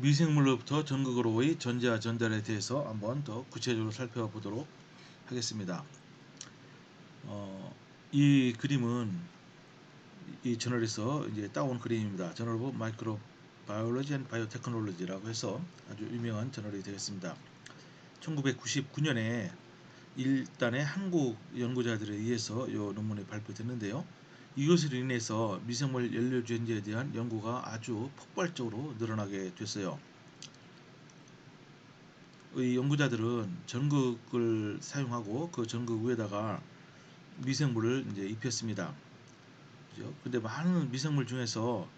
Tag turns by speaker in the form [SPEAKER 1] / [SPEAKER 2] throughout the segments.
[SPEAKER 1] 미생물로부터 전극으로의 전자 전달에 대해서 한번 더 구체적으로 살펴보도록 하겠습니다. 이 그림은 이 저널에서 이제 따온 그림입니다. 저널 오브 마이크로 바이올로지 앤 바이오테크놀로지라고 해서 아주 유명한 저널이 되겠습니다. 1999년에 일단의 한국 연구자들에 의해서 이 논문이 발표됐는데요. 이것으로 인해서 미생물 연료전지에 대한 연구가 아주 폭발적으로 늘어나게 됐어요. 이 연구자들은 전극을 사용하고 그 전극 위에다가 미생물을 이제 입혔습니다. 근데 많은 미생물 중에서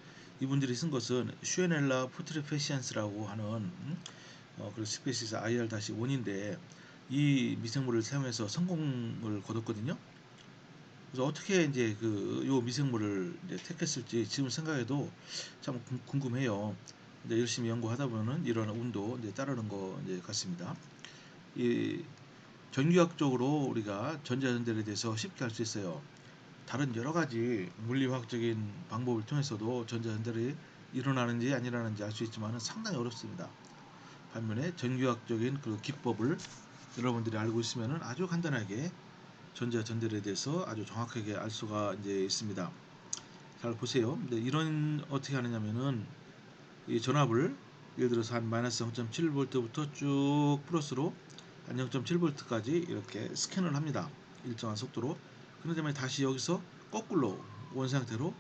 [SPEAKER 1] 이분들이 쓴 것은 슈에넬라 푸트리페시안스라고 하는 그 스페시스 IR-1인데 이 미생물을 사용해서 성공을 거뒀거든요. 그래서 어떻게 이제 요 미생물을 이제 택했을지 지금 생각해도 참 궁금해요. 근데 열심히 연구하다 보면은 이런 운도 이제 따르는 거 이제 같습니다. 이 전기학적으로 우리가 전자전달에 대해서 쉽게 할 수 있어요. 다른 여러 가지 물리화학적인 방법을 통해서도 전자전달이 일어나는지 안 일어나는지 알 수 있지만 상당히 어렵습니다. 반면에 전기학적인 그 기법을 여러분들이 알고 있으면 아주 간단하게 전자전달에 대해서 아주 정확하게 알 수가 이제 있습니다. 잘 보세요. 근데 이런 어떻게 하느냐면은 이 전압을 예를 들어서 한 마이너스 0.7V부터 쭉 플러스로 한 0.7V까지 이렇게 스캔을 합니다. 일정한 속도로. 그런 다음에 다시 여기서 거꾸로 원 상태로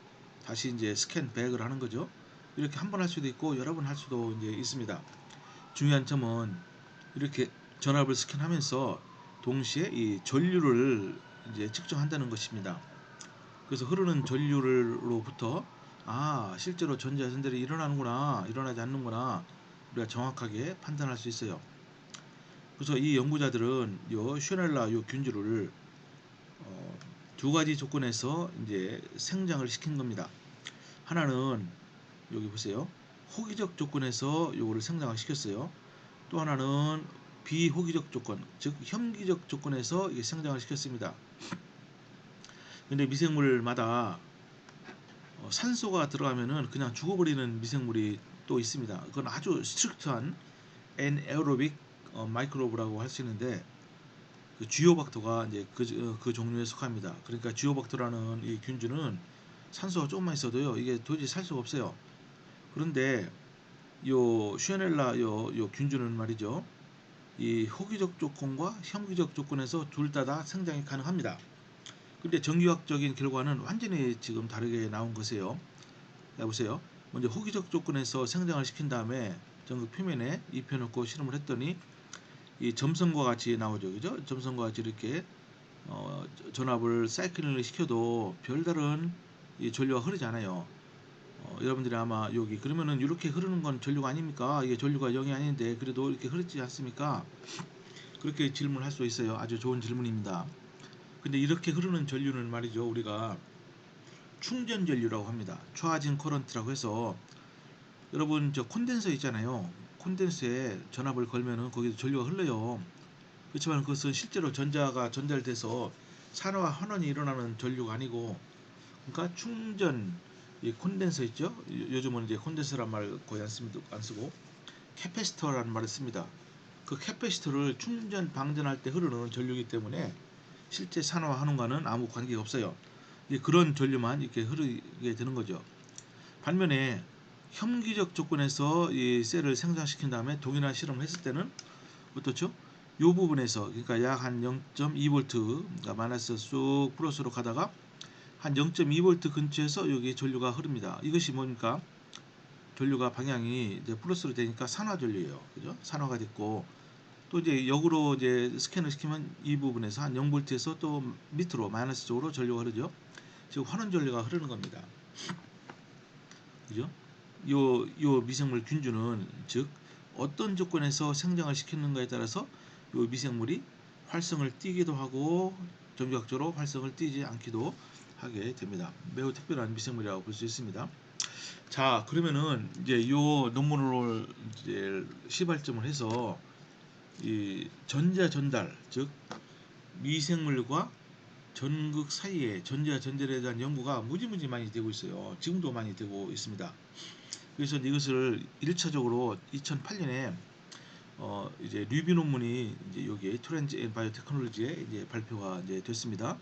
[SPEAKER 1] 다시 이제 스캔 백을 하는 거죠. 이렇게 한 번 할 수도 있고 여러 번 할 수도 이제 있습니다. 중요한 점은 이렇게 전압을 스캔하면서 동시에 이 전류를 이제 측정한다는 것입니다. 그래서 흐르는 전류로부터 실제로 전자전달이 일어나는구나, 일어나지 않는구나 우리가 정확하게 판단할 수 있어요. 그래서 이 연구자들은 요 슈넬라 요 균주를 두 가지 조건에서 이제 생장을 시킨 겁니다. 하나는 여기 보세요. 호기적 조건에서 요거를 생장을 시켰어요. 또 하나는 비호기적 조건, 즉 혐기적 조건에서 이게 생장을 시켰습니다. 근데 미생물마다 산소가 들어가면은 그냥 죽어버리는 미생물이 또 있습니다. 그건 아주 스트릭트한 앤에어로빅 마이크로브라고 할 수 있는데 그 지오박터가 이제 그 종류에 속합니다. 그러니까 지오박터라는 이 균주는 산소가 조금만 있어도요 이게 도저히 살 수가 없어요. 그런데 요 슈넬라 요 균주는 말이죠. 이 호기적 조건과 혐기적 조건에서 둘 다 생장이 가능합니다. 근데 정기학적인 결과는 완전히 지금 다르게 나온 것이에요. 자 보세요. 먼저 호기적 조건에서 생장을 시킨 다음에 전극 표면에 입혀놓고 실험을 했더니 이 점선과 같이 나오죠, 그죠? 점선과 같이 이렇게 전압을 사이클링을 시켜도 별다른 이 전류가 흐르지 않아요. 여러분들이 아마 여기 그러면은 이렇게 흐르는 건 전류가 아닙니까? 이게 전류가 0이 아닌데 그래도 이렇게 흐르지 않습니까? 그렇게 질문할 수 있어요. 아주 좋은 질문입니다. 근데 이렇게 흐르는 전류는 말이죠, 우리가 충전 전류라고 합니다. 차징 커런트라고 해서 여러분 저 콘덴서 있잖아요. 콘덴서에 전압을 걸면은 거기서 전류가 흘러요. 그렇지만 그것은 실제로 전자가 전달돼서 산화와 환원이 일어나는 전류가 아니고, 그러니까 충전 이 콘덴서 있죠. 요즘은 이제 콘덴서란 말 거의 안 쓰고 캐패시터라는 말을 씁니다. 그 캐패시터를 충전 방전할 때 흐르는 전류이기 때문에 실제 산화와 환원과는 아무 관계가 없어요. 그런 전류만 이렇게 흐르게 되는 거죠. 반면에 혐기적 조건에서 이 셀을 생성시킨 다음에 동일한 실험을 했을 때는 어떻죠? 이 부분에서 그러니까 약 한 0.2V 그러니까 마이너스 쑥 플러스로 가다가 한 0.2V 근처에서 여기 전류가 흐릅니다. 이것이 뭡니까? 전류가 방향이 이제 플러스로 되니까 산화 전류예요. 그죠? 산화가 됐고 또 이제 역으로 이제 스캔을 시키면 이 부분에서 한 0V에서 또 밑으로 마이너스 쪽으로 전류가 흐르죠. 즉 환원 전류가 흐르는 겁니다. 그죠? 요 미생물 균주는 즉 어떤 조건에서 생장을 시키는가에 따라서 요 미생물이 활성을 띠기도 하고 정기학적으로 활성을 띠지 않기도 하게 됩니다. 매우 특별한 미생물이라고 볼 수 있습니다. 자, 그러면은 이제 요 논문으로 이제 시발점을 해서 이 전자 전달, 즉 미생물과 전극 사이에 전자 전달에 대한 연구가 무지무지 많이 되고 있어요. 지금도 많이 되고 있습니다. 그래서 이것을 1차적으로 2008년에 이제 리뷰 논문이 이제 여기 트렌즈 앤 바이오테크놀로지에 이제 발표가 이제 됐습니다.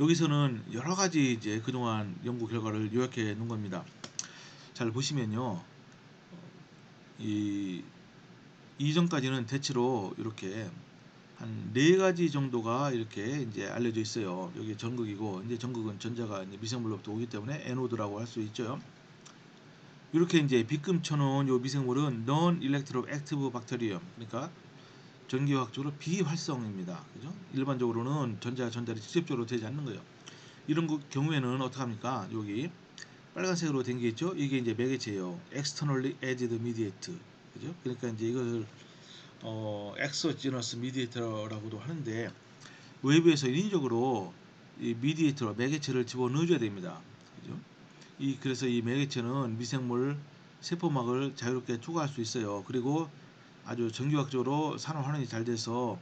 [SPEAKER 1] 여기서는 여러 가지 이제 그동안 연구 결과를 요약해 놓은 겁니다. 잘 보시면요, 이 이전까지는 대체로 이렇게 한 4가지 정도가 이렇게 이제 알려져 있어요. 여기 전극이고, 이제 전극은 전자가 이제 미생물로부터 오기 때문에 에노드라고 할 수 있죠. 이렇게 이제 빗금 쳐놓은 요 미생물은 non electroactive bacterium, 그러니까 전기화학적으로 비활성입니다. 그죠? 일반적으로는 전자가 전달이 직접적으로 되지 않는 거예요. 이런 경우에는 어떻게 합니까? 여기 빨간색으로 된 게 있죠? 이게 이제 매개체예요. externally added mediate. 그죠? 그러니까 이제 이것을 exogenous mediator라고도 하는데, 외부에서 인위적으로 이 미디에이터 매개체를 집어넣어줘야 됩니다. 그죠? 그래서 이 매개체는 미생물 세포막을 자유롭게 투과할 수 있어요. 그리고 아주 정기학적으로 산화환원이 잘 돼서,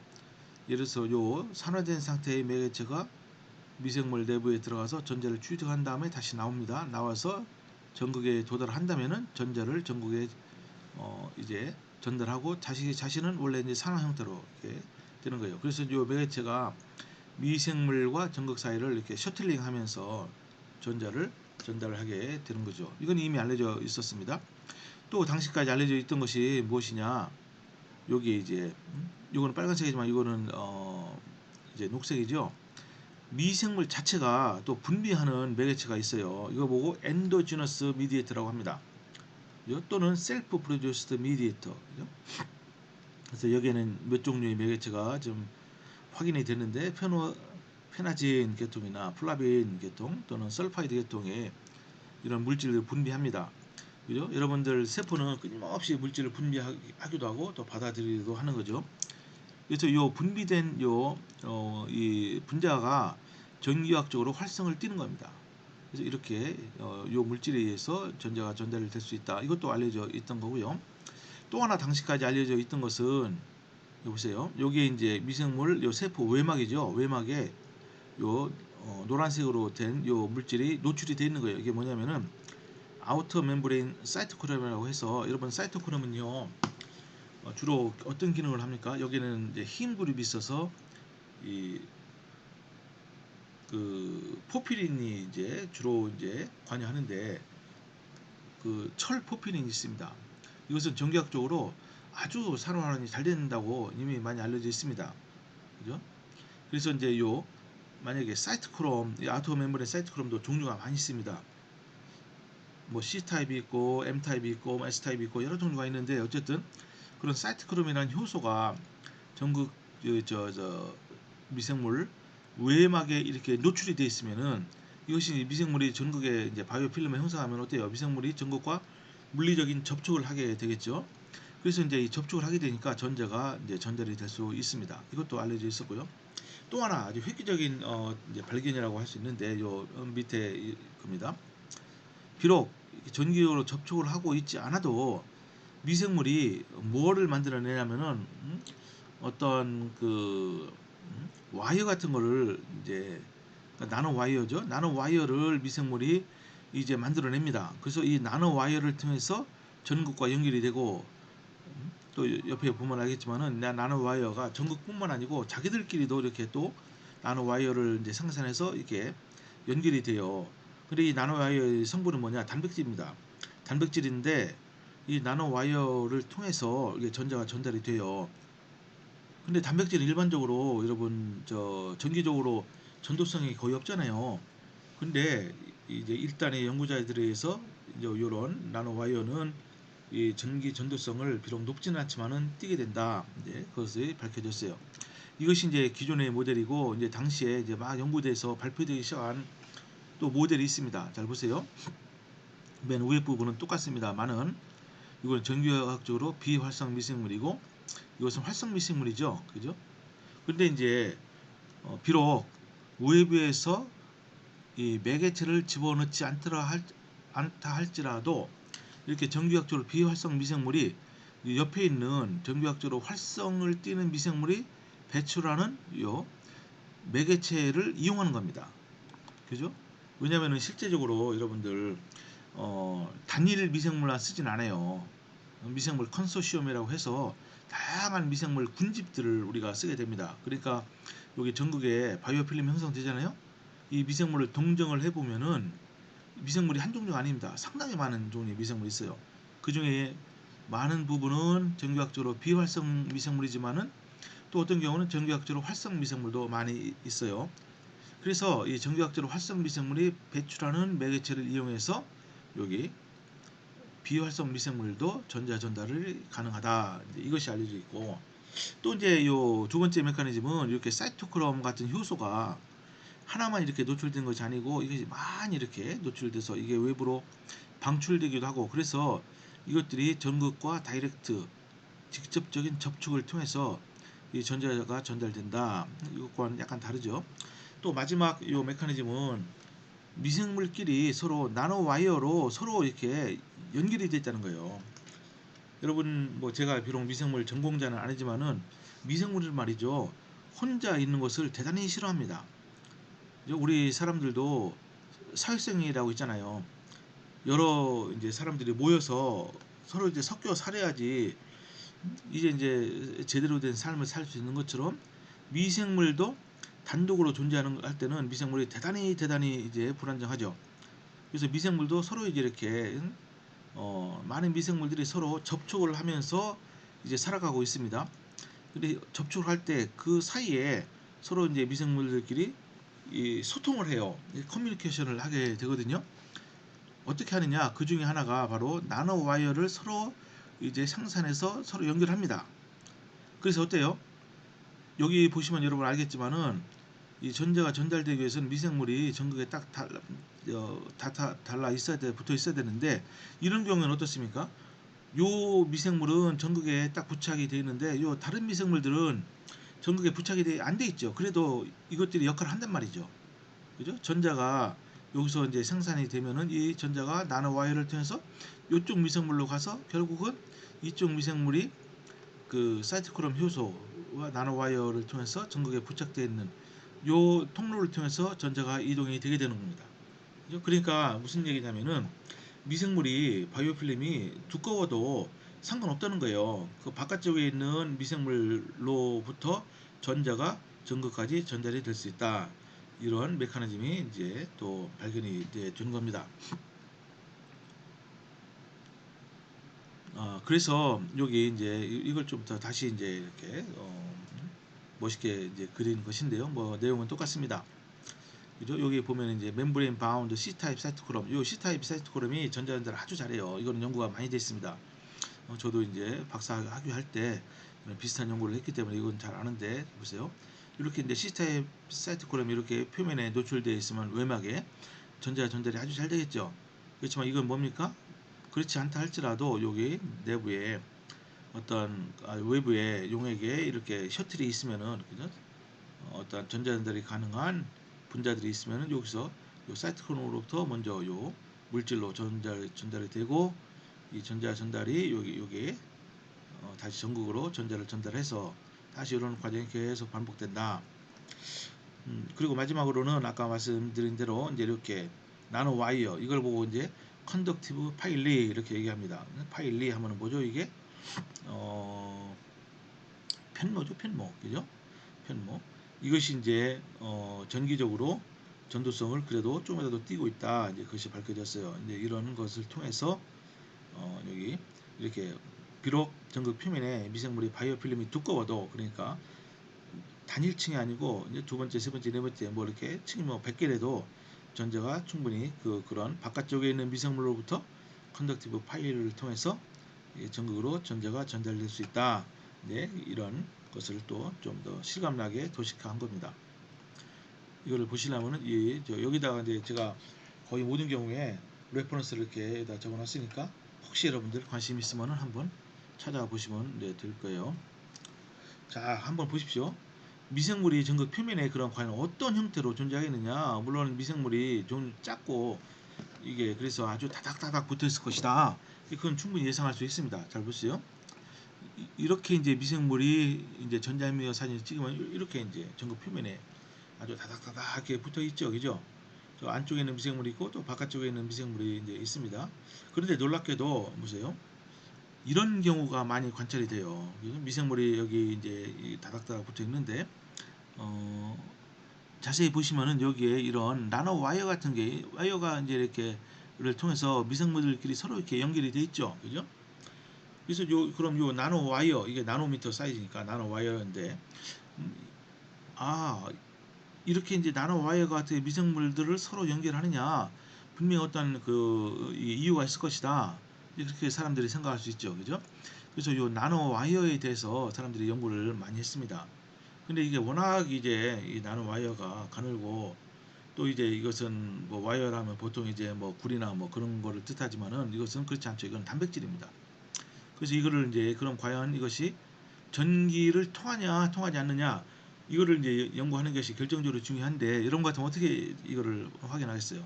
[SPEAKER 1] 예를 들어서 요 산화된 상태의 매개체가 미생물 내부에 들어가서 전자를 취득한 다음에 다시 나옵니다. 나와서 전극에 도달한다면은 전자를 전극에 이제 전달하고 자신은 원래 이제 산화 형태로 이렇게 되는 거예요. 그래서 요 매개체가 미생물과 전극 사이를 이렇게 셔틀링하면서 전자를 전달을 하게 되는 거죠. 이건 이미 알려져 있었습니다. 또 당시까지 알려져 있던 것이 무엇이냐? 여기 이제 이거는 빨간색이지만 이거는 이제 녹색이죠. 미생물 자체가 또 분비하는 매개체가 있어요. 이거 보고 엔도지너스 미디에이터라고 합니다. 또는 셀프 프로듀스드 미디에이터. 그래서 여기에는 몇 종류의 매개체가 좀 확인이 됐는데, 페나진 계통이나 플라빈 계통 또는 설파이드 계통의 이런 물질을 분비합니다. 그죠? 여러분들 세포는 끊임없이 물질을 분비하기도 하고 또 받아들이기도 하는 거죠. 그래서 이 분비된 이 분자가 전기화학적으로 활성을 띠는 겁니다. 그래서 이렇게 이 물질에 의해서 전자가 전달이 될 수 있다. 이것도 알려져 있던 거고요. 또 하나 당시까지 알려져 있던 것은, 보세요. 요게 이제 미생물 요 세포 외막이죠. 외막에 요 노란색으로 된 요 물질이 노출이 되어 있는 거예요. 이게 뭐냐면은 아우터 멤브레인 사이토크롬이라고 해서, 여러분 사이토크롬은요 주로 어떤 기능을 합니까? 여기는 이제 흰 그룹이 있어서 이 그 포피린이 이제 주로 이제 관여하는데, 그 철 포피린이 있습니다. 이것은 전기학적으로 아주 산화환원이 잘 된다고 이미 많이 알려져 있습니다. 그죠? 그래서 이제 만약에 사이트크롬, 이 아토 멤브레인 사이트크롬도 종류가 많이 있습니다. 뭐 C 타입이 있고 M 타입이 있고 S 타입이 있고 여러 종류가 있는데, 어쨌든 그런 사이트크롬이라는 효소가 전극 미생물 외막에 이렇게 노출이 되어 있으면은, 이것이 미생물이 전극에 이제 바이오 필름을 형성하면 어때요? 미생물이 전극과 물리적인 접촉을 하게 되겠죠. 그래서 이제 이 접촉을 하게 되니까 전자가 이제 전달이 될 수 있습니다. 이것도 알려져 있었고요. 또 하나 아주 획기적인 이제 발견이라고 할 수 있는데, 요 밑에 겁니다. 비록 전기적으로 접촉을 하고 있지 않아도 미생물이 뭐를 만들어내냐면은 어떤 와이어 같은 거를 이제, 그러니까 나노 와이어죠. 나노 와이어를 미생물이 이제 만들어냅니다. 그래서 이 나노 와이어를 통해서 전극과 연결이 되고, 또 옆에 보면 알겠지만은 나노 와이어가 전극뿐만 아니고 자기들끼리도 이렇게 또 나노 와이어를 이제 생산해서 이렇게 연결이 돼요. 근데 이 나노 와이어의 성분은 뭐냐? 단백질입니다. 단백질인데 이 나노 와이어를 통해서 이게 전자가 전달이 돼요. 근데 단백질은 일반적으로 여러분 전기적으로 전도성이 거의 없잖아요. 근데 이제 일단의 연구자들에 의해서 이제 이런 나노 와이어는 이 전기 전도성을 비록 높지는 않지만은 띄게 된다. 이제 그것이 밝혀졌어요. 이것이 이제 기존의 모델이고, 이제 당시에 이제 막 연구돼서 발표되기 시작한 또 모델이 있습니다. 잘 보세요. 맨 위에 부분은 똑같습니다만은 이건 전기화학적으로 비활성 미생물이고, 이것은 활성 미생물이죠. 그죠? 근데 이제 비록 외부에서 이 매개체를 집어넣지 않다 할지라도, 이렇게 전기학적으로 비활성 미생물이 옆에 있는 전기학적으로 활성을 띠는 미생물이 배출하는 요 매개체를 이용하는 겁니다. 그죠? 왜냐하면 실제적으로 여러분들 단일 미생물만 쓰진 않아요. 미생물 컨소시엄이라고 해서 다양한 미생물 군집들을 우리가 쓰게 됩니다. 그러니까 여기 전극에 바이오필름 형성되잖아요. 이 미생물을 동정을 해보면은 미생물이 한 종류가 아닙니다. 상당히 많은 종류의 미생물이 있어요. 그 중에 많은 부분은 전기학적으로 비활성 미생물이지만은 또 어떤 경우는 전기학적으로 활성 미생물도 많이 있어요. 그래서 이 전기학적으로 활성 미생물이 배출하는 매개체를 이용해서 여기 비활성 미생물도 전자 전달을 가능하다. 이것이 알려져 있고, 또 이제 요 두 번째 메커니즘은 이렇게 사이토크롬 같은 효소가 하나만 이렇게 노출된 것이 아니고 이게 많이 이렇게 노출돼서 이게 외부로 방출되기도 하고, 그래서 이것들이 전극과 다이렉트 직접적인 접촉을 통해서 이 전자가 전달된다. 이것과는 약간 다르죠. 또 마지막 요 메커니즘은 미생물끼리 서로 나노 와이어로 서로 이렇게 연결이 되어 있다는 거예요. 여러분 뭐 제가 비록 미생물 전공자는 아니지만은 미생물을 말이죠. 혼자 있는 것을 대단히 싫어합니다. 우리 사람들도 사회성이라고 있잖아요. 여러 이제 사람들이 모여서 서로 이제 섞여 살아야지 이제 제대로 된 삶을 살 수 있는 것처럼 미생물도 단독으로 존재하는 할 때는 미생물이 대단히 이제 불안정하죠. 그래서 미생물도 서로 이제 이렇게 많은 미생물들이 서로 접촉을 하면서 이제 살아가고 있습니다. 근데 접촉을 할 때 그 사이에 서로 이제 미생물들끼리 이 소통을 해요. 커뮤니케이션을 하게 되거든요. 어떻게 하느냐? 그 중에 하나가 바로 나노 와이어를 서로 이제 생산해서 서로 연결합니다. 그래서 어때요? 여기 보시면 여러분 알겠지만은 이 전자가 전달되기 위해서는 미생물이 전극에 딱 달라 있어야 돼, 붙어 있어야 되는데 이런 경우는 어떻습니까? 요 미생물은 전극에 딱 부착이 되어 있는데 요 다른 미생물들은 전극에 부착이 안 돼 있죠. 그래도 이것들이 역할을 한단 말이죠. 그죠? 전자가 여기서 이제 생산이 되면은 이 전자가 나노 와이어를 통해서 이쪽 미생물로 가서 결국은 이쪽 미생물이 그 사이토크롬 효소와 나노 와이어를 통해서 전극에 부착되어 있는 요 통로를 통해서 전자가 이동이 되게 되는 겁니다. 그죠? 그러니까 무슨 얘기냐면은 미생물이 바이오필름이 두꺼워도 상관없다는 거예요. 그 바깥쪽에 있는 미생물로부터 전자가 전극까지 전달이 될 수 있다. 이런 메커니즘이 이제 또 발견이 된 겁니다. 그래서 여기 이제 이걸 좀 더 다시 이제 이렇게 멋있게 이제 그린 것인데요. 뭐 내용은 똑같습니다. 그죠? 여기 보면 이제 멤브레인 바운드 C 타입 사이토크롬, 요 C 타입 사이토크롬이 전자 전달을 아주 잘해요. 이거는 연구가 많이 되어 있습니다. 저도 이제 박사 학위할 때 비슷한 연구를 했기 때문에 이건 잘 아는데 보세요. 이렇게 이제 C 타입 사이토크롬이 이렇게 표면에 노출되어 있으면 외막에 전자 전달이 아주 잘 되겠죠. 그렇지만 이건 뭡니까? 그렇지 않다 할지라도 여기 내부에 어떤 외부에 용액에 이렇게 셔틀이 있으면은 그죠? 어떤 전자 전달이 가능한 분자들이 있으면은 여기서 요 사이토크롬으로부터 먼저 요 물질로 전달이 되고 이 전자 전달이 여기 다시 전극으로 전자를 전달해서 다시 이런 과정이 계속 반복된다. 그리고 마지막으로는 아까 말씀드린 대로 이제 이렇게 나노 와이어 이걸 보고 이제 컨덕티브 파일리 이렇게 얘기합니다. 파일리 하면은 뭐죠 이게? 편모죠, 편모. 그죠? 편모. 이것이 이제 전기적으로 전도성을 그래도 좀이라도 띄고 있다. 이제 그것이 밝혀졌어요. 이제 이런 것을 통해서 여기 이렇게 비록 전극 표면에 미생물이 바이오필름이 두꺼워도 그러니까 단일층이 아니고 이제 두 번째, 세 번째, 네 번째 뭐 이렇게 층이 뭐 100개라도 전자가 충분히 그런 바깥쪽에 있는 미생물로부터 컨덕티브 파일을 통해서 전극으로 전자가 전달될 수 있다. 네, 이런 것을 또 좀 더 실감나게 도식화한 겁니다. 이거를 보시려면은 여기다가 이제 제가 거의 모든 경우에 레퍼런스를 이렇게 다 적어놨으니까 혹시 여러분들 관심 있으면은 한번 찾아보시면 될 거예요. 자, 한번 보십시오. 미생물이 전극 표면에 그런 과연 어떤 형태로 존재하겠느냐. 물론 미생물이 좀 작고 이게 그래서 아주 다닥다닥 붙어 있을 것이다. 그건 충분히 예상할 수 있습니다. 잘 보세요. 이렇게 이제 미생물이 이제 전자미어 사진을 찍으면 이렇게 이제 전극 표면에 아주 다닥다닥 이렇게 붙어 있죠, 그죠? 그 안쪽에 있는 미생물이 있고 또 바깥쪽에 있는 미생물이 이제 있습니다. 그런데 놀랍게도 보세요. 이런 경우가 많이 관찰이 돼요. 미생물이 여기 이제 다닥다닥 붙어 있는데 어, 자세히 보시면은 여기에 이런 나노 와이어 같은 게 와이어가 이제 이렇게를 통해서 미생물들끼리 서로 이렇게 연결이 돼 있죠. 그죠? 그래서 그럼 요 나노 와이어 이게 나노미터 사이즈니까 나노 와이어인데 음, 아 이렇게 이제 나노 와이어 같은 미생물들을 서로 연결하느냐 분명히 어떤 그 이유가 있을 것이다. 이렇게 사람들이 생각할 수 있죠. 그죠? 그래서 요 나노 와이어에 대해서 사람들이 연구를 많이 했습니다. 근데 이게 워낙 이제 이 나노 와이어가 가늘고 또 이제 이것은 뭐 와이어라면 보통 이제 뭐 굴이나 뭐 그런 거를 뜻하지만은 이것은 그렇지 않죠. 이건 단백질입니다. 그래서 이거를 이제 그럼 과연 이것이 전기를 통하냐 통하지 않느냐 이거를 이제 연구하는 것이 결정적으로 중요한데 여러분 같으면 어떻게 이거를 확인하겠어요?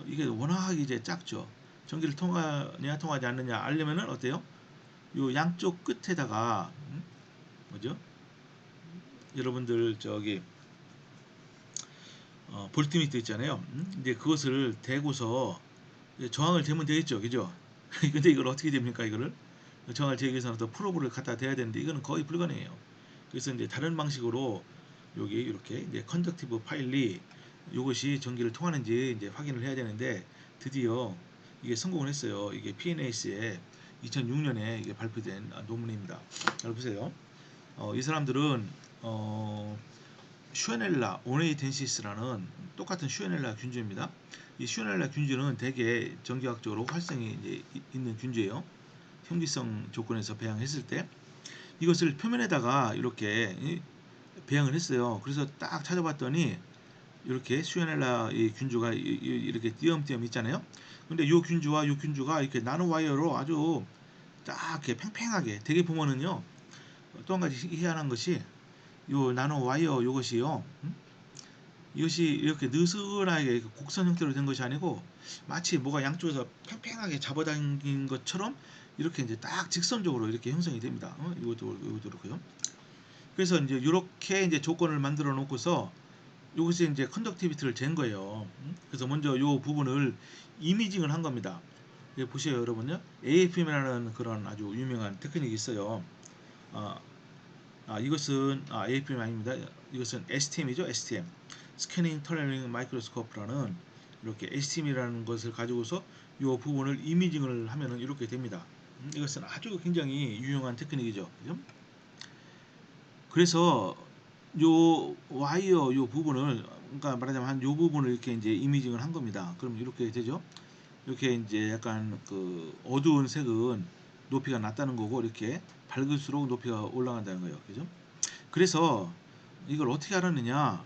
[SPEAKER 1] 이게 워낙 이제 작죠. 전기를 통하냐 통하지 않느냐 알려면은 어때요? 요 양쪽 끝에다가 뭐죠? 여러분들 저기 볼트미터 있잖아요. 이제 그것을 대고서 저항을 대면 되겠죠, 그죠? 근데 이걸 어떻게 됩니까, 이거를? 저항을 대기 위해서는 또 프로브를 갖다 대야 되는데 이거는 거의 불가능해요. 그래서 이제 다른 방식으로 여기 이렇게 이제 컨덕티브 파일이 이것이 전기를 통하는지 이제 확인을 해야 되는데 드디어 이게 성공을 했어요. 이게 PNAS에 2006년에 이게 발표된 논문입니다. 잘 보세요. 이 사람들은 슈에넬라 오네이텐시스라는 똑같은 슈에넬라 균주입니다. 이 슈에넬라 균주는 대개 전기학적으로 활성이 이제 있는 균주예요. 형기성 조건에서 배양했을 때 이것을 표면에다가 이렇게 배양을 했어요. 그래서 딱 찾아봤더니 이렇게 슈에넬라 이 균주가 이렇게 띄엄띄엄 있잖아요. 근데 이 균주와 이 균주가 이렇게 나노 와이어로 아주 딱 이렇게 팽팽하게 되게 보면은요. 또 한 가지 희한한 것이 요 나노 와이어 요것이요. 이것이 이렇게 느슨하게 곡선 형태로 된 것이 아니고 마치 뭐가 양쪽에서 팽팽하게 잡아당긴 것처럼 이렇게 이제 딱 직선적으로 이렇게 형성이 됩니다. 이것도 그렇고요. 그래서 이제 이렇게 이제 조건을 만들어 놓고서 이것이 이제 컨덕티비티를 잰 거예요. 그래서 먼저 이 부분을 이미징을 한 겁니다. 보세요, 여러분요. AFM이라는 그런 아주 유명한 테크닉이 있어요. 아, 이것은 AFM 아닙니다. 이것은 STM이죠, STM. 스캐닝 터널링 마이크로스코프라는 이렇게 STM이라는 것을 가지고서 이 부분을 이미징을 하면은 이렇게 됩니다. 이것은 아주 굉장히 유용한 테크닉이죠. 그죠? 그래서 요 와이어 요 부분을 그러니까 말하자면 한 요 부분을 이렇게 이제 이미징을 한 겁니다. 그럼 이렇게 되죠. 이렇게 이제 약간 그 어두운 색은 높이가 낮다는 거고 이렇게 밝을수록 높이가 올라간다는 거예요. 그죠? 그래서 이걸 어떻게 알았느냐?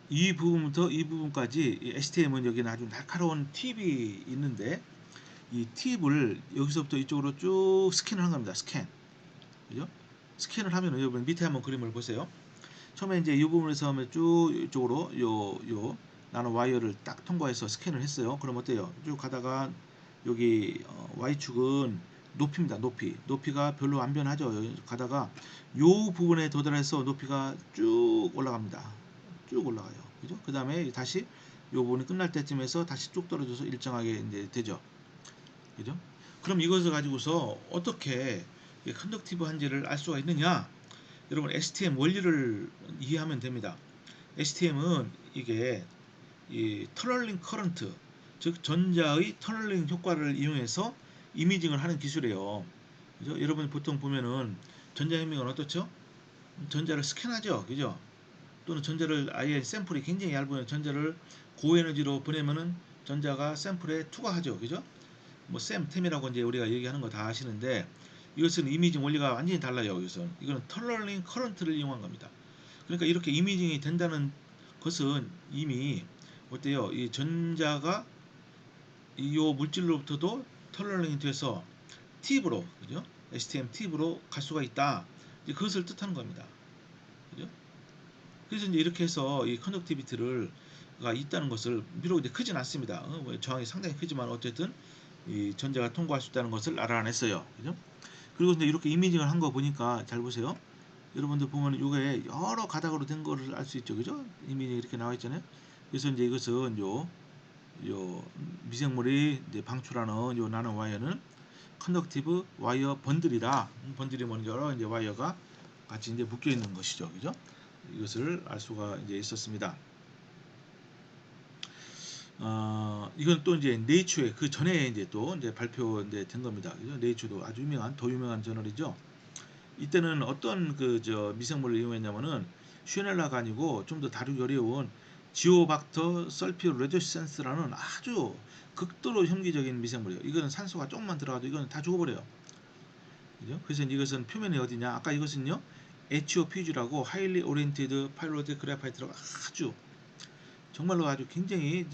[SPEAKER 1] 이 부분부터 이 부분까지 STM은 여기 아주 날카로운 팁이 있는데 이 팁을 여기서부터 이쪽으로 쭉 스캔을 한 겁니다. 스캔. 그죠? 스캔을 하면 여러분 밑에 한번 그림을 보세요. 처음에 이제 이 부분에서 하면 쭉 이쪽으로 요 나노 와이어를 딱 통과해서 스캔을 했어요. 그럼 어때요? 쭉 가다가 여기 Y축은 높이입니다. 높이가 별로 안 변하죠. 가다가 요 부분에 도달해서 높이가 쭉 올라갑니다. 쭉 올라가요. 그죠? 그 다음에 다시 요 부분이 끝날 때쯤에서 다시 쭉 떨어져서 일정하게 이제 되죠. 그죠? 그럼 이것을 가지고서 어떻게 컨덕티브한지를 알 수가 있느냐? 여러분 STM 원리를 이해하면 됩니다. STM은 이게 이 터널링 커런트, 즉 전자의 터널링 효과를 이용해서 이미징을 하는 기술이에요. 그죠? 여러분 보통 보면은 전자현미경은 어떻죠? 전자를 스캔하죠, 그죠? 또는 전자를 아예 샘플이 굉장히 얇은 전자를 고에너지로 보내면은 전자가 샘플에 투과하죠, 그죠? 뭐 샘템이라고 이제 우리가 얘기하는 거 다 아시는데 이것은 이미징 원리가 완전히 달라요. 이거는 터널링 커런트를 이용한 겁니다. 그러니까 이렇게 이미징이 된다는 것은 이미 어때요? 이 전자가 이 물질로부터도 터널링이 돼서 팁으로 그죠? STM 팁으로 갈 수가 있다. 이제 그것을 뜻하는 겁니다. 그죠? 그래서 이제 이렇게 해서 이 컨덕티비티를 가 있다는 것을 비록 이제 크진 않습니다. 뭐 저항이 상당히 크지만 어쨌든 이 전자가 통과할 수 있다는 것을 알아냈어요. 그죠? 그리고 이제 이렇게 이미징을 한 거 보니까 잘 보세요. 여러분들 보면 이게 여러 가닥으로 된 거를 알 수 있죠. 그죠? 이미징 이렇게 나와 있잖아요. 그래서 이제 이것은 요 미생물이 이제 방출하는 요 나노 와이어는 컨덕티브 와이어 번들이다. 번들이 뭔가로 이제 와이어가 같이 이제 묶여 있는 것이죠, 그죠? 이것을 알 수가 이제 있었습니다. 이건 또 이제 네이처에 그 전에 이제 또 이제 발표 이제 된 겁니다. 그죠? 네이처도 아주 유명한 더 유명한 저널이죠. 이때는 어떤 그 저 미생물을 이용했냐면은 슈넬라가 아니고 좀 더 다루기 어려운 지오박터 설피오레드센스라는 아주 극도로 혐기적인 미생물이에요. 이거는 산소가 조금만 들어가도 이거는 다 죽어버려요. 그죠? 그래서 이것은 표면이 어디냐? 아까 이것은요, HOPG라고 하일리 오리엔티드 파이로드 그래파이트라고 아주 정말로 아주 굉장히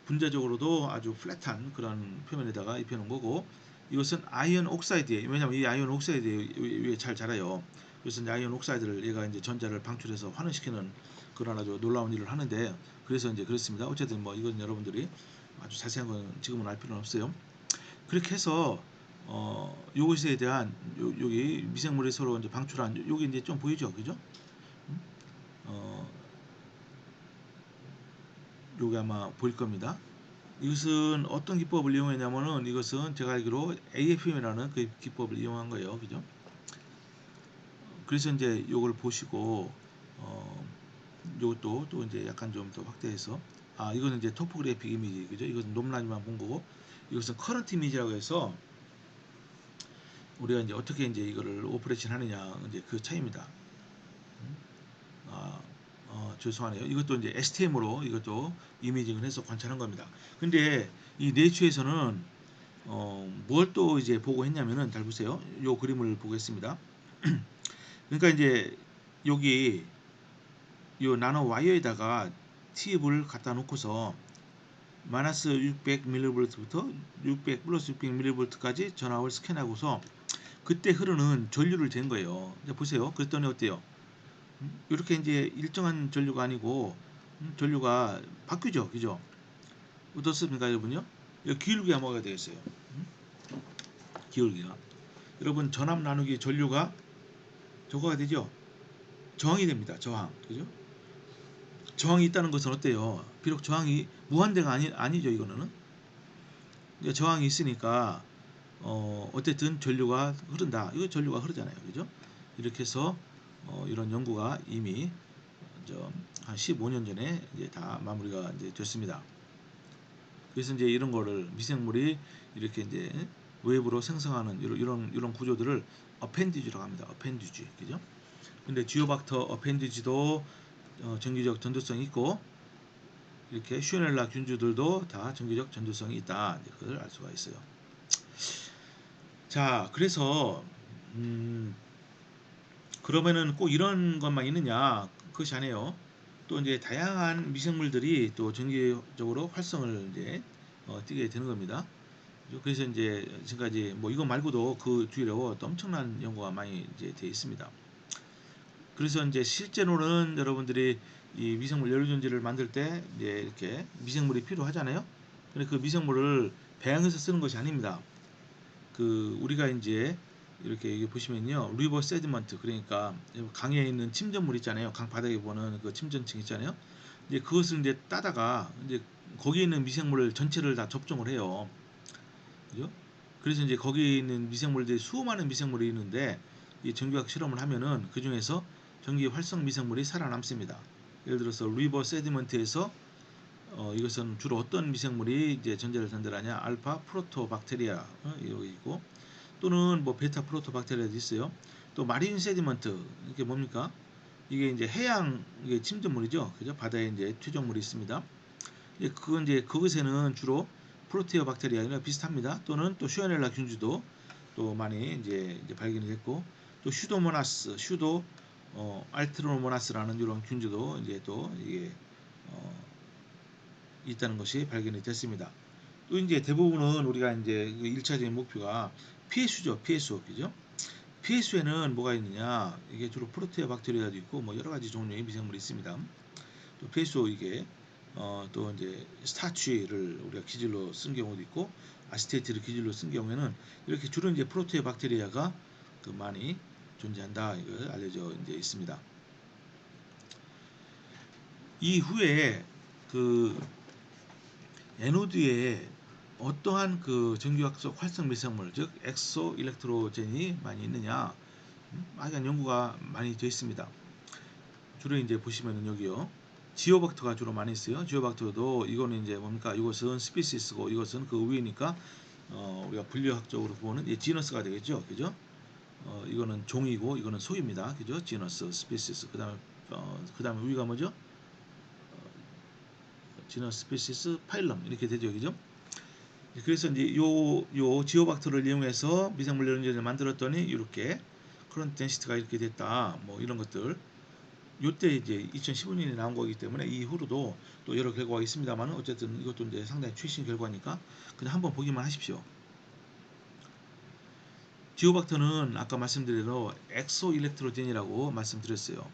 [SPEAKER 1] 분자적으로도 아주 플랫한 그런 표면에다가 입혀놓은 거고, 이것은 아이언 옥사이드예요. 왜냐하면 이 아이언 옥사이드에 잘 자라요. 그래서 이제 아이언 옥사이드를 얘가 이제 전자를 방출해서 환원시키는 그런 아주 놀라운 일을 하는데, 그래서 이제 그렇습니다. 어쨌든 뭐 이건 여러분들이 아주 자세한 건 지금은 알 필요는 없어요. 그렇게 해서 요것에 대한 여기 미생물이 서로 이제 방출한 요게 이제 좀 보이죠, 그죠? 어, 요게 아마 보일 겁니다. 이것은 어떤 기법을 이용했냐면은 이것은 제가 알기로 AFM이라는 그 기법을 이용한 거예요, 그죠? 그래서 이제 요걸 보시고 요것도 또 이제 약간 좀 더 확대해서 이거는 이제 토포그래픽 이미지, 그죠? 이것은 놈라지만 본 거고, 이것은 커런트 이미지라고 해서 우리가 이제 어떻게 이제 이거를 오퍼레이션 하느냐 이제 그 차이입니다. 아, 죄송하네요. 이것도 이제 STM으로 이것도 이미징을 해서 관찰한 겁니다. 근데 이 네이처에서는 뭘 또 이제 보고 했냐면은 잘 보세요. 요 그림을 보겠습니다. 그러니까 이제 여기 요 나노 와이어에다가 팁을 갖다 놓고서 마이너스 600mV부터 600 플러스 600mV까지 전압을 스캔하고서 그때 흐르는 전류를 잰 거예요. 이제 보세요. 그랬더니 어때요? 이렇게 이제 일정한 전류가 아니고 전류가 바뀌죠, 그죠? 어떻습니까, 여러분요? 기울기가 뭐가 되겠어요? 기울기가 여러분 전압 나누기 전류가 저거가 되죠? 저항이 됩니다. 저항, 그죠? 저항이 있다는 것은 어때요? 비록 저항이 무한대가 아니죠, 이거는. 그러니까 저항이 있으니까 어쨌든 전류가 흐른다. 이거 전류가 흐르잖아요, 그죠? 이렇게 해서 이런 연구가 이미 한 15년 전에 이제 다 마무리가 이제 됐습니다. 그래서 이제 이런 거를 미생물이 이렇게 이제 외부로 생성하는 이런 구조들을 어펜디지라고 합니다. 어펜디지, 그죠? 근데 지오박터 어펜디지도 전기적 전도성이 있고 이렇게 슈넬라 균주들도 다 전기적 전도성이 있다. 그걸 알 수가 있어요. 자, 그래서 그러면은 꼭 이런 것만 있느냐? 그것이 아니에요. 또 이제 다양한 미생물들이 또 전기적으로 활성을 이제 띠게 되는 겁니다. 그래서 이제 지금까지 뭐 이거 말고도 그 뒤로 또 엄청난 연구가 많이 이제 돼 있습니다. 그래서 이제 실제로는 여러분들이 이 미생물 연료전지를 만들 때 이제 이렇게 미생물이 필요하잖아요. 근데 그 미생물을 배양해서 쓰는 것이 아닙니다. 그 우리가 이제 이렇게 여기 보시면요, 리버 세디먼트, 그러니까 강에 있는 침전물 있잖아요. 강 바닥에 보는 그 침전층 있잖아요. 이제 그것을 이제 따다가 이제 거기에 있는 미생물을 전체를 다 접종을 해요. 그죠? 그래서 이제 거기에 있는 미생물들이 수많은 미생물이 있는데 이 전기화학 실험을 하면은 그 중에서 전기 활성 미생물이 살아남습니다. 예를 들어서 리버 세디먼트에서 이것은 주로 어떤 미생물이 이제 전자를 전달하냐? 알파 프로토박테리아 이거 있고, 또는 뭐 베타 프로토박테리아도 있어요. 또 마린 세디먼트, 이게 뭡니까? 이게 이제 해양 이게 침전물이죠, 그죠? 바다에 이제 퇴적물이 있습니다. 그건 이제 그것에는 주로 프로테어 박테리아나 비슷합니다. 또는 또 슈아넬라 균주도 또 많이 이제 발견이 됐고, 또 슈도모나스, 알트로모나스라는 이런 균주도 이제 또 이게 어, 있다는 것이 발견이 됐습니다. 또 이제 대부분은 우리가 이제 그 1차적인 목표가 PSU죠, PSU, 그죠? PSU에는 뭐가 있느냐? 이게 주로 프로테아 박테리아도 있고 뭐 여러 가지 종류의 미생물이 있습니다. 또 PSU 이게 또 이제 스타치를 우리가 기질로 쓴 경우도 있고 아시테이트를 기질로 쓴 경우에는 이렇게 주로 이제 프로테아 박테리아가 그 많이 존재한다, 이거 알려져 이제 있습니다. 이후에 그 에노드에 어떠한 그 전기학적 활성 미생물, 즉 엑소 일렉트로젠이 많이 있느냐, 하여간 연구가 많이 되어 있습니다. 주로 이제 보시면은 여기요, 지오박터가 주로 많이 있어요. 지오박터도 이거는 이제 뭡니까? 이것은 스피시스고 이것은 그 위니까 우리가 분류학적으로 보는 지너스가 되겠죠, 그죠? 이거는 종이고 이거는 소입니다, 그죠? 지너스, 스피시스. 그다음에 위가 뭐죠? 지너스, 스피시스, 파일럼 이렇게 되죠, 그죠? 그래서 이제 요 지오박터를 이용해서 미생물 연료를 만들었더니 이렇게 그런 덴시티가 이렇게 됐다. 뭐 이런 것들. 요때 이제 2015년에 나온 거기 때문에 이후로도 또 여러 결과가 있습니다만 어쨌든 이것도 이제 상당히 최신 결과니까 그냥 한번 보기만 하십시오. 지오박터는 아까 말씀드린 대로 엑소 일렉트로젠이라고 말씀드렸어요.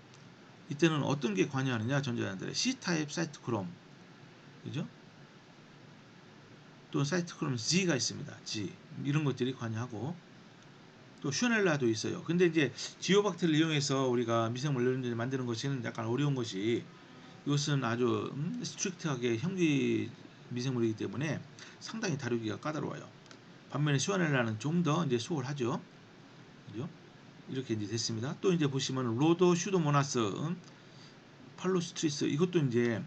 [SPEAKER 1] 이때는 어떤 게 관여하느냐, 전자단들의 C타입 사이토크롬, 그죠? 또 사이토크롬 G가 있습니다. G 이런 것들이 관여하고 또 슈넬라도 있어요. 근데 이제 지오박터를 이용해서 우리가 미생물 연료를 만드는 것은 약간 어려운 것이, 이것은 아주 스트릭트하게 형기 미생물이기 때문에 상당히 다루기가 까다로워요. 반면에 슈넬라는 좀 더 이제 수월하죠. 그죠? 이렇게 이제 됐습니다. 또 이제 보시면 로도 슈도모나스, 팔로스트리스, 이것도 이제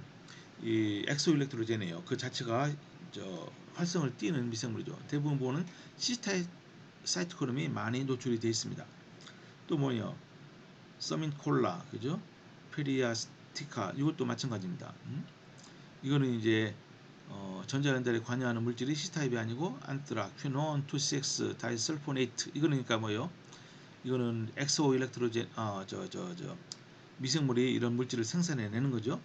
[SPEAKER 1] 이 엑소일렉트로젠이에요. 그 자체가 활성을 띠는 미생물이죠. 대부분 보는 시스타의 사이토크롬이 많이 노출이 되어 있습니다. 또 뭐요? 서민콜라, 그죠? 페리아스티카, 이것도 마찬가지입니다. 이거는 이제 전자연달에 관여하는 물질이 C타입이 아니고 안트라, 퀴논, 2,6, 다이설포네이트. 이거는 그러니까 뭐요? 이거는 엑소 일렉트로젠, 미생물이 이런 물질을 생산해내는 거죠.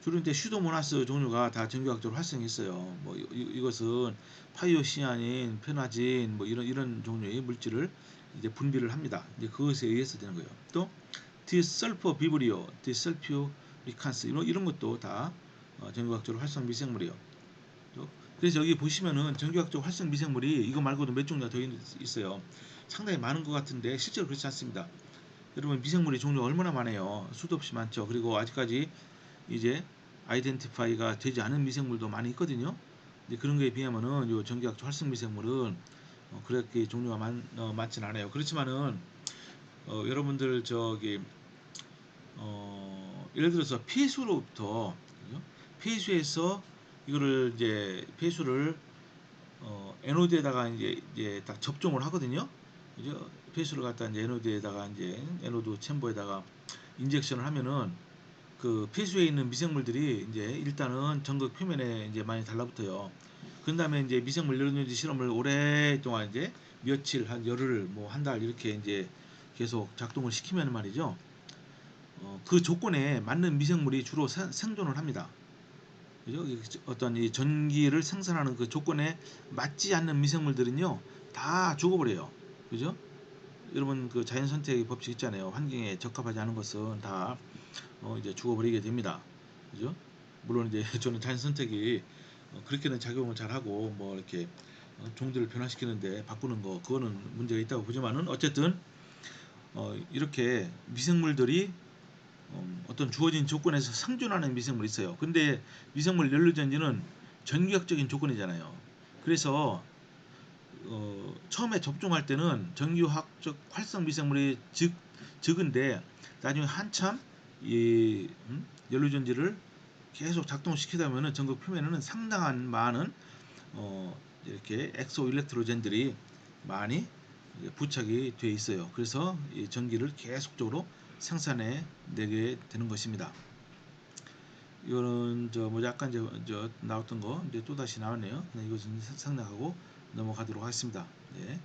[SPEAKER 1] 주로 이제 슈도모나스 종류가 다 전기학적으로 활성했어요. 뭐 이것은 파이오시아닌, 페나진, 뭐 이런 종류의 물질을 이제 분비를 합니다. 이제 그것에 의해서 되는 거예요. 또 디설퍼 비브리오, 디설퓨리칸스 이런 것도 다 전기학적으로 활성 미생물이에요. 그래서 여기 보시면은 전기학적 활성 미생물이 이거 말고도 몇 종류가 더 있어요. 상당히 많은 것 같은데 실제로 그렇지 않습니다. 여러분, 미생물의 종류가 얼마나 많아요. 수도 없이 많죠. 그리고 아직까지 이제 아이덴티파이가 되지 않은 미생물도 많이 있거든요. 근데 그런 거에 비하면은 요 전기학적 활성 미생물은 그렇게 종류가 많진 않아요. 그렇지만은 여러분들 예를 들어서 폐수로부터, 그죠? 폐수에서 이거를 이제 폐수를 에노드에다가 이제 딱 접종을 하거든요. 그죠? 폐수를 갖다 이제 에노드에다가 이제 에노드 챔버에다가 인젝션을 하면은 그 폐수에 있는 미생물들이 이제 일단은 전극 표면에 이제 많이 달라붙어요. 그 다음에 이제 미생물 연료지 실험을 오랫동안 이제 며칠, 한 열흘, 뭐 한 달 이렇게 이제 계속 작동을 시키면 말이죠. 그 조건에 맞는 미생물이 주로 생존을 합니다. 그죠? 어떤 이 전기를 생산하는 그 조건에 맞지 않는 미생물들은요, 다 죽어버려요. 그죠? 여러분, 그 자연 선택의 법칙 있잖아요. 환경에 적합하지 않은 것은 다 이제 죽어버리게 됩니다. 그죠? 물론 이제 저는 자연 선택이 그렇게는 작용을 잘하고 뭐 이렇게 종들을 변화시키는데 바꾸는 거, 그거는 문제가 있다고 보지만은 어쨌든 이렇게 미생물들이 어떤 주어진 조건에서 생존하는 미생물이 있어요. 근데 미생물 연료전지는 전기학적인 조건이잖아요. 그래서 처음에 접종할 때는 전기화학적 활성 미생물이 적은데 나중에 한참 이 연료전지를 계속 작동시키다 보면 전극 표면에는 상당한 많은 이렇게 엑소 일렉트로젠들이 많이 부착이 되어 있어요. 그래서 이 전기를 계속적으로 생산해 내게 되는 것입니다. 이거는 뭐 약간 나왔던 거 이제 또 다시 나왔네요. 그냥 이것은 상당하고 넘어가도록 하겠습니다. 네.